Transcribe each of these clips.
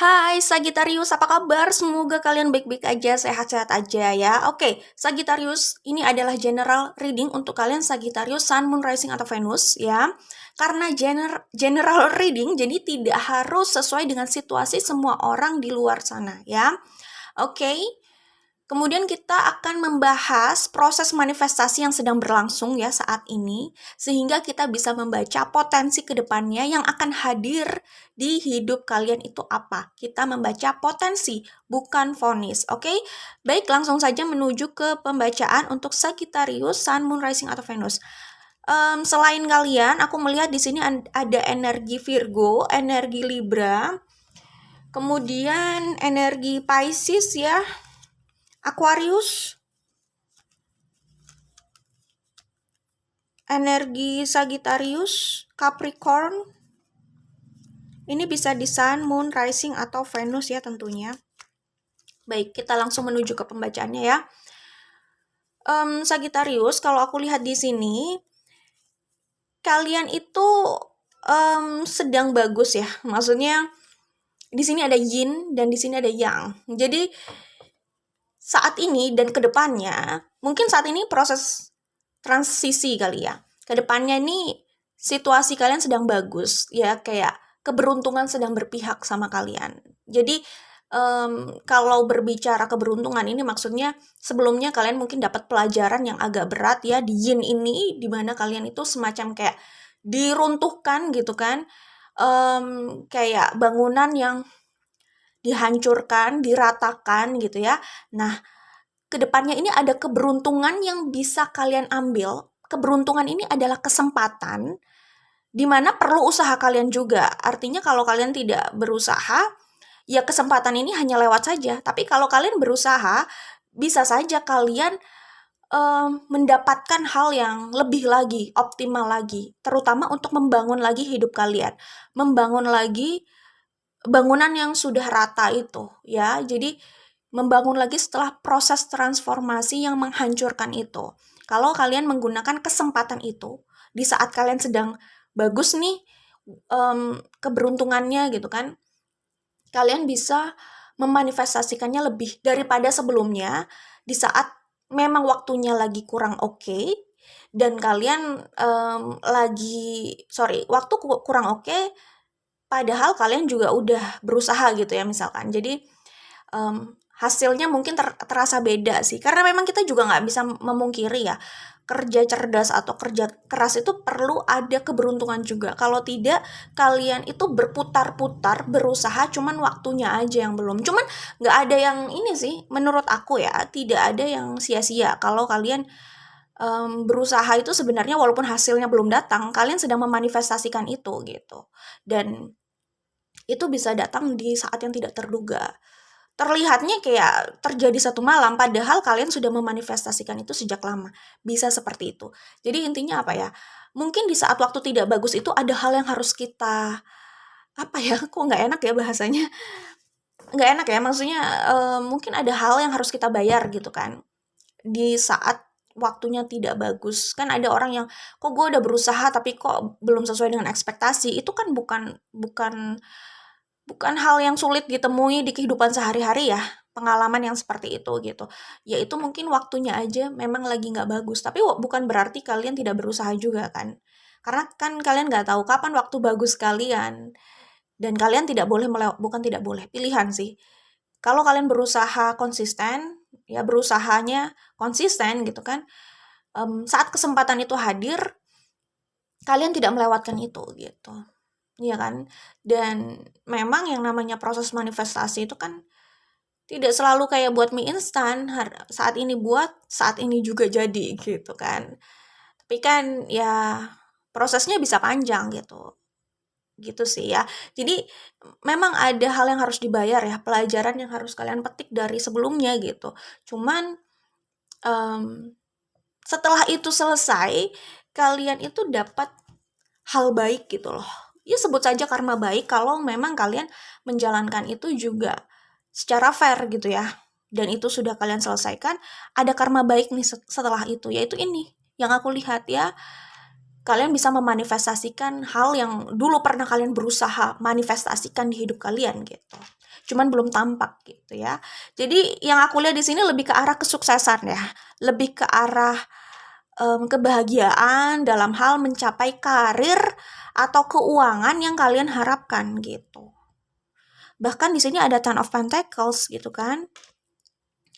Hai Sagittarius, apa kabar? Semoga kalian baik-baik aja, sehat-sehat aja ya. Oke, Sagittarius, ini adalah general reading untuk kalian Sagittarius, Sun, Moon, Rising, atau Venus ya. Karena general reading, jadi tidak harus sesuai dengan situasi semua orang di luar sana ya. Oke, kemudian kita akan membahas proses manifestasi yang sedang berlangsung ya saat ini, sehingga kita bisa membaca potensi ke depannya yang akan hadir di hidup kalian itu apa. Kita membaca potensi, bukan vonis, oke? Baik, langsung saja menuju ke pembacaan untuk Sagittarius, Sun, Moon, Rising, atau Venus. Selain kalian, aku melihat di sini ada energi Virgo, energi Libra, kemudian energi Pisces ya, Aquarius, energi Sagittarius, Capricorn. Ini bisa di Sun, Moon, Rising, atau Venus ya tentunya. Baik, kita langsung menuju ke pembacaannya ya. Sagittarius, kalau aku lihat di sini, kalian itu sedang bagus ya. Maksudnya di sini ada yin dan di sini ada yang. Jadi saat ini dan kedepannya, mungkin saat ini proses transisi kali ya. Kedepannya ini situasi kalian sedang bagus ya, kayak keberuntungan sedang berpihak sama kalian. Jadi kalau berbicara keberuntungan ini maksudnya sebelumnya kalian mungkin dapat pelajaran yang agak berat ya di yin ini, di mana kalian itu semacam kayak diruntuhkan gitu kan, kayak bangunan yang dihancurkan, diratakan gitu ya. Nah, kedepannya ini ada keberuntungan yang bisa kalian ambil. Keberuntungan ini adalah kesempatan di mana perlu usaha kalian juga. Artinya kalau kalian tidak berusaha, ya kesempatan ini hanya lewat saja. Tapi kalau kalian berusaha, bisa saja kalian mendapatkan hal yang lebih lagi, optimal lagi. Terutama untuk membangun lagi hidup kalian. Membangun lagi bangunan yang sudah rata itu ya. Jadi membangun lagi setelah proses transformasi yang menghancurkan itu. Kalau kalian menggunakan kesempatan itu di saat kalian sedang bagus nih keberuntungannya gitu kan, kalian bisa memanifestasikannya lebih daripada sebelumnya di saat memang waktunya lagi kurang oke, dan kalian waktu kurang oke, padahal kalian juga udah berusaha gitu ya misalkan. Jadi hasilnya mungkin terasa beda sih, karena memang kita juga nggak bisa memungkiri ya, kerja cerdas atau kerja keras itu perlu ada keberuntungan juga. Kalau tidak, kalian itu berputar-putar berusaha, cuman waktunya aja yang belum. Cuman nggak ada yang ini sih, menurut aku ya, tidak ada yang sia-sia kalau kalian berusaha itu sebenarnya walaupun hasilnya belum datang, kalian sedang memanifestasikan itu gitu. Dan itu bisa datang di saat yang tidak terduga. Terlihatnya kayak terjadi satu malam, padahal kalian sudah memanifestasikan itu sejak lama. Bisa seperti itu. Jadi intinya apa ya? Mungkin di saat waktu tidak bagus itu ada hal yang harus kita, apa ya, kok nggak enak ya bahasanya? Nggak enak ya, maksudnya mungkin ada hal yang harus kita bayar gitu kan. Di saat waktunya tidak bagus. Kan ada orang yang, kok gue udah berusaha tapi kok belum sesuai dengan ekspektasi. Itu kan bukan hal yang sulit ditemui di kehidupan sehari-hari ya, pengalaman yang seperti itu gitu. Ya itu mungkin waktunya aja memang lagi nggak bagus, tapi bukan berarti kalian tidak berusaha juga kan. Karena kan kalian nggak tahu kapan waktu bagus kalian, dan kalian tidak boleh bukan tidak boleh, pilihan sih. Kalau kalian berusaha konsisten, ya berusahanya konsisten gitu kan, saat kesempatan itu hadir, kalian tidak melewatkan itu gitu. Iya kan? Dan memang yang namanya proses manifestasi itu kan tidak selalu kayak buat mie instan, saat ini buat, saat ini juga jadi gitu kan. Tapi kan ya prosesnya bisa panjang gitu. Gitu sih ya. Jadi memang ada hal yang harus dibayar ya, pelajaran yang harus kalian petik dari sebelumnya gitu. Cuman setelah itu selesai, kalian itu dapat hal baik gitu loh. Ya sebut saja karma baik kalau memang kalian menjalankan itu juga secara fair gitu ya. Dan itu sudah kalian selesaikan, ada karma baik nih setelah itu, yaitu ini yang aku lihat ya. Kalian bisa memanifestasikan hal yang dulu pernah kalian berusaha manifestasikan di hidup kalian gitu. cuman belum tampak gitu ya. Jadi yang aku lihat di sini lebih ke arah kesuksesan ya, lebih ke arah kebahagiaan dalam hal mencapai karir atau keuangan yang kalian harapkan gitu. Bahkan di sini ada Ten of Pentacles gitu kan.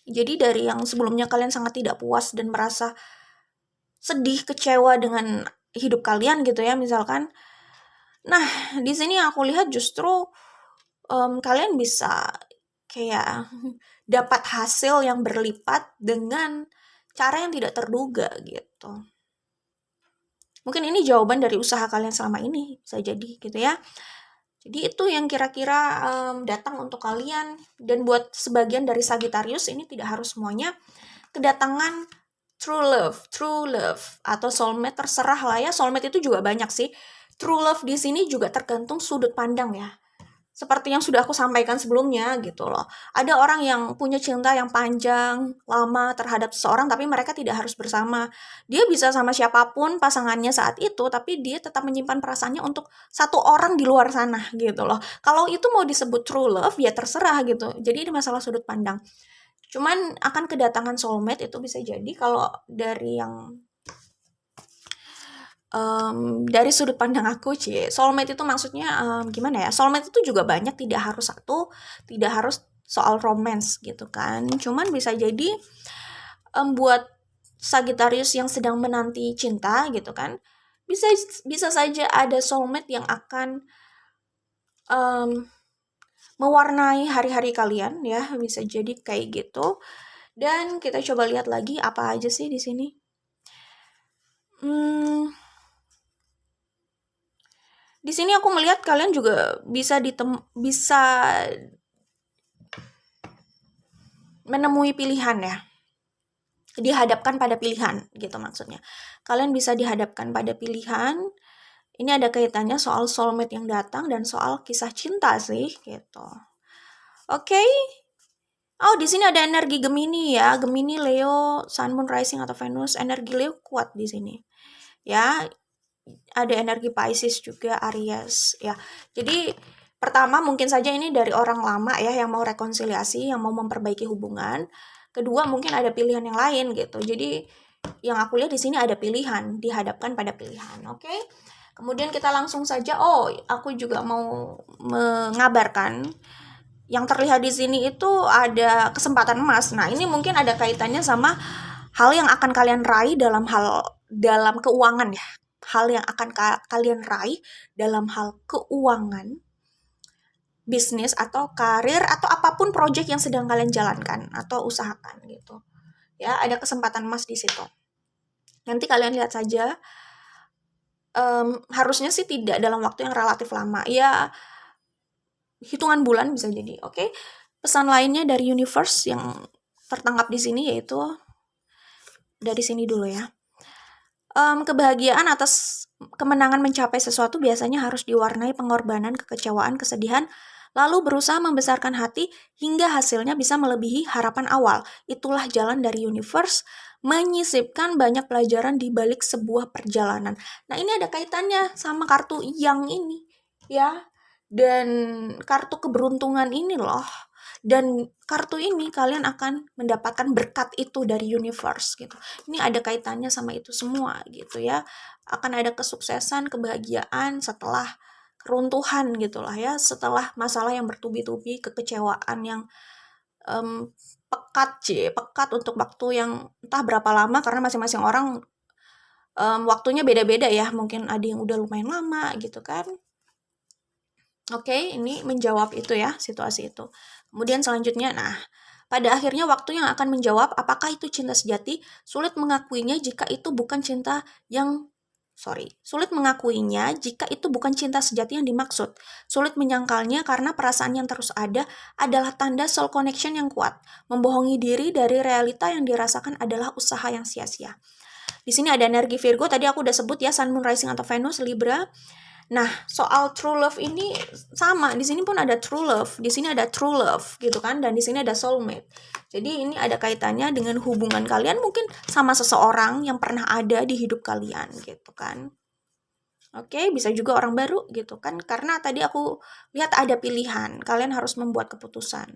Jadi dari yang sebelumnya kalian sangat tidak puas dan merasa sedih, kecewa dengan hidup kalian gitu ya misalkan. Nah, di sini aku lihat justru kalian bisa kayak dapat hasil yang berlipat dengan cara yang tidak terduga gitu. Mungkin ini jawaban dari usaha kalian selama ini, bisa jadi gitu ya. Jadi itu yang kira-kira datang untuk kalian. Dan buat sebagian dari Sagittarius ini tidak harus semuanya kedatangan true love atau soulmate, terserah lah ya. Soulmate itu juga banyak sih. True love di sini juga tergantung sudut pandang ya. Seperti yang sudah aku sampaikan sebelumnya gitu loh. Ada orang yang punya cinta yang panjang, lama terhadap seseorang tapi mereka tidak harus bersama. Dia bisa sama siapapun pasangannya saat itu, tapi dia tetap menyimpan perasaannya untuk satu orang di luar sana gitu loh. Kalau itu mau disebut true love ya terserah gitu. Jadi ini masalah sudut pandang. Cuman akan kedatangan soulmate itu bisa jadi kalau dari yang dari sudut pandang aku soulmate itu maksudnya gimana ya, soulmate itu juga banyak, tidak harus satu, tidak harus soal romance gitu kan, cuman bisa jadi buat Sagittarius yang sedang menanti cinta gitu kan, bisa saja ada soulmate yang akan mewarnai hari-hari kalian ya, bisa jadi kayak gitu. Dan kita coba lihat lagi apa aja sih di sini. Di sini aku melihat kalian juga bisa menemui pilihan ya. Dihadapkan pada pilihan gitu maksudnya. Kalian bisa dihadapkan pada pilihan. Ini ada kaitannya soal soulmate yang datang dan soal kisah cinta sih gitu. Oke. Oh, di sini ada energi Gemini ya. Gemini, Leo, Sun, Moon, Rising atau Venus. Energi Leo kuat di sini. Ya, ada energi Pisces juga, Aries ya. Jadi pertama mungkin saja ini dari orang lama ya yang mau rekonsiliasi, yang mau memperbaiki hubungan. Kedua mungkin ada pilihan yang lain gitu. Jadi yang aku lihat di sini ada pilihan, dihadapkan pada pilihan. Oke. Kemudian kita langsung saja, aku juga mau mengabarkan yang terlihat di sini itu ada kesempatan emas. Nah, ini mungkin ada kaitannya sama hal yang akan kalian raih dalam keuangan ya. Hal yang akan kalian raih dalam hal keuangan, bisnis atau karir atau apapun proyek yang sedang kalian jalankan atau usahakan gitu. Ya, ada kesempatan emas di situ. Nanti kalian lihat saja. Harusnya sih tidak dalam waktu yang relatif lama. Ya, hitungan bulan bisa jadi. Oke. Pesan lainnya dari universe yang tertangkap di sini yaitu dari sini dulu ya. Kebahagiaan atas kemenangan mencapai sesuatu biasanya harus diwarnai pengorbanan, kekecewaan, kesedihan, lalu berusaha membesarkan hati hingga hasilnya bisa melebihi harapan awal. Itulah jalan dari universe, menyisipkan banyak pelajaran di balik sebuah perjalanan. Nah, ini ada kaitannya sama kartu yang ini ya. Dan kartu keberuntungan ini loh. Dan kartu ini kalian akan mendapatkan berkat itu dari universe gitu. Ini ada kaitannya sama itu semua gitu ya. Akan ada kesuksesan, kebahagiaan setelah keruntuhan gitulah ya. Setelah masalah yang bertubi-tubi, kekecewaan yang pekat untuk waktu yang entah berapa lama, karena masing-masing orang waktunya beda-beda ya. Mungkin ada yang udah lumayan lama gitu kan. Oke, ini menjawab itu ya, situasi itu. Kemudian selanjutnya, pada akhirnya waktu yang akan menjawab apakah itu cinta sejati. Sulit mengakuinya jika itu bukan cinta sejati yang dimaksud. Sulit menyangkalnya karena perasaan yang terus ada adalah tanda soul connection yang kuat. Membohongi diri dari realita yang dirasakan adalah usaha yang sia-sia. Di sini ada energi Virgo, tadi aku udah sebut ya, Sun, Moon, Rising atau Venus, Libra. Nah, soal true love ini sama. Di sini pun ada true love, di sini ada true love gitu kan, dan di sini ada soulmate. Jadi ini ada kaitannya dengan hubungan kalian mungkin sama seseorang yang pernah ada di hidup kalian gitu kan. Oke, bisa juga orang baru gitu kan, karena tadi aku lihat ada pilihan, kalian harus membuat keputusan.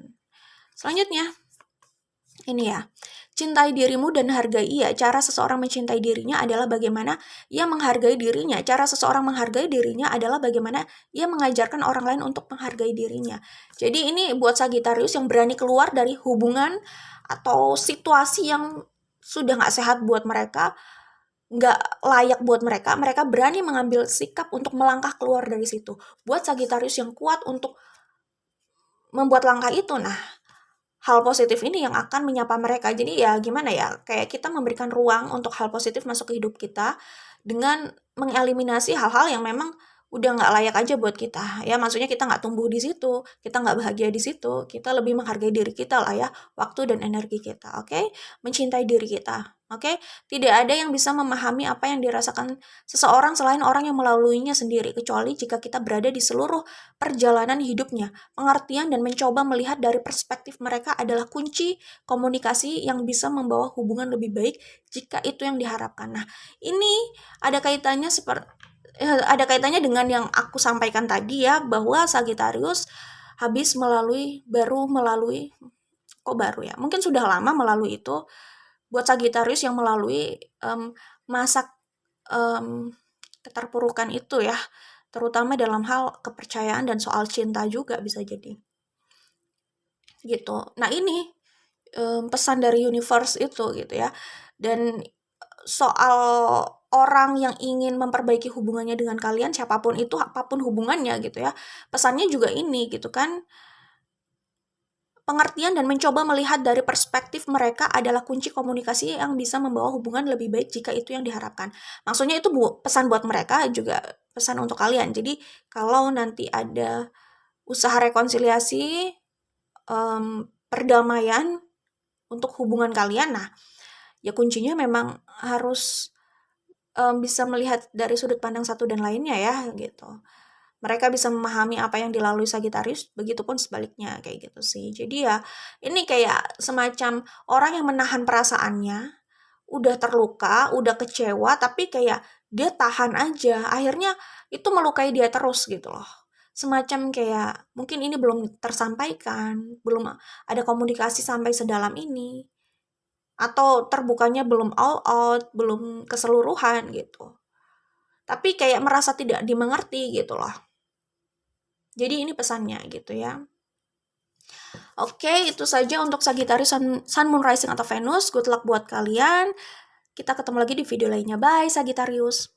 Selanjutnya, ini ya, cintai dirimu dan hargai ia. Cara seseorang mencintai dirinya adalah bagaimana ia menghargai dirinya. Cara seseorang menghargai dirinya adalah bagaimana ia mengajarkan orang lain untuk menghargai dirinya. Jadi ini buat Sagittarius yang berani keluar dari hubungan atau situasi yang sudah nggak sehat buat mereka, nggak layak buat mereka, mereka berani mengambil sikap untuk melangkah keluar dari situ. Buat Sagittarius yang kuat untuk membuat langkah itu, nah hal positif ini yang akan menyapa mereka. Jadi ya gimana ya, kayak kita memberikan ruang untuk hal positif masuk ke hidup kita dengan mengeliminasi hal-hal yang memang udah nggak layak aja buat kita. Ya maksudnya kita nggak tumbuh di situ, kita nggak bahagia di situ, kita lebih menghargai diri kita lah ya, waktu dan energi kita, oke? Mencintai diri kita, oke? Tidak ada yang bisa memahami apa yang dirasakan seseorang selain orang yang melaluinya sendiri, kecuali jika kita berada di seluruh perjalanan hidupnya. Pengertian dan mencoba melihat dari perspektif mereka adalah kunci komunikasi yang bisa membawa hubungan lebih baik jika itu yang diharapkan. Nah, ini ada kaitannya dengan yang aku sampaikan tadi ya, bahwa Sagittarius baru melalui mungkin sudah lama melalui itu. Buat Sagittarius yang melalui masa keterpurukan itu ya, terutama dalam hal kepercayaan dan soal cinta juga bisa jadi gitu. Nah ini pesan dari universe itu gitu ya. Dan soal orang yang ingin memperbaiki hubungannya dengan kalian, siapapun itu, apapun hubungannya gitu ya, pesannya juga ini gitu kan, pengertian dan mencoba melihat dari perspektif mereka adalah kunci komunikasi yang bisa membawa hubungan lebih baik jika itu yang diharapkan. Maksudnya itu pesan buat mereka, juga pesan untuk kalian. Jadi kalau nanti ada usaha rekonsiliasi, perdamaian untuk hubungan kalian, nah ya kuncinya memang harus bisa melihat dari sudut pandang satu dan lainnya ya gitu. Mereka bisa memahami apa yang dilalui Sagittarius, begitupun sebaliknya kayak gitu sih. Jadi ya ini kayak semacam orang yang menahan perasaannya, udah terluka, udah kecewa, tapi kayak dia tahan aja. Akhirnya itu melukai dia terus gitu loh. Semacam kayak mungkin ini belum tersampaikan, belum ada komunikasi sampai sedalam ini, atau terbukanya belum all out, belum keseluruhan gitu. Tapi kayak merasa tidak dimengerti gitu loh. Jadi ini pesannya gitu ya. Oke, itu saja untuk Sagittarius Sun, Moon, Rising atau Venus. Good luck buat kalian. Kita ketemu lagi di video lainnya. Bye Sagittarius.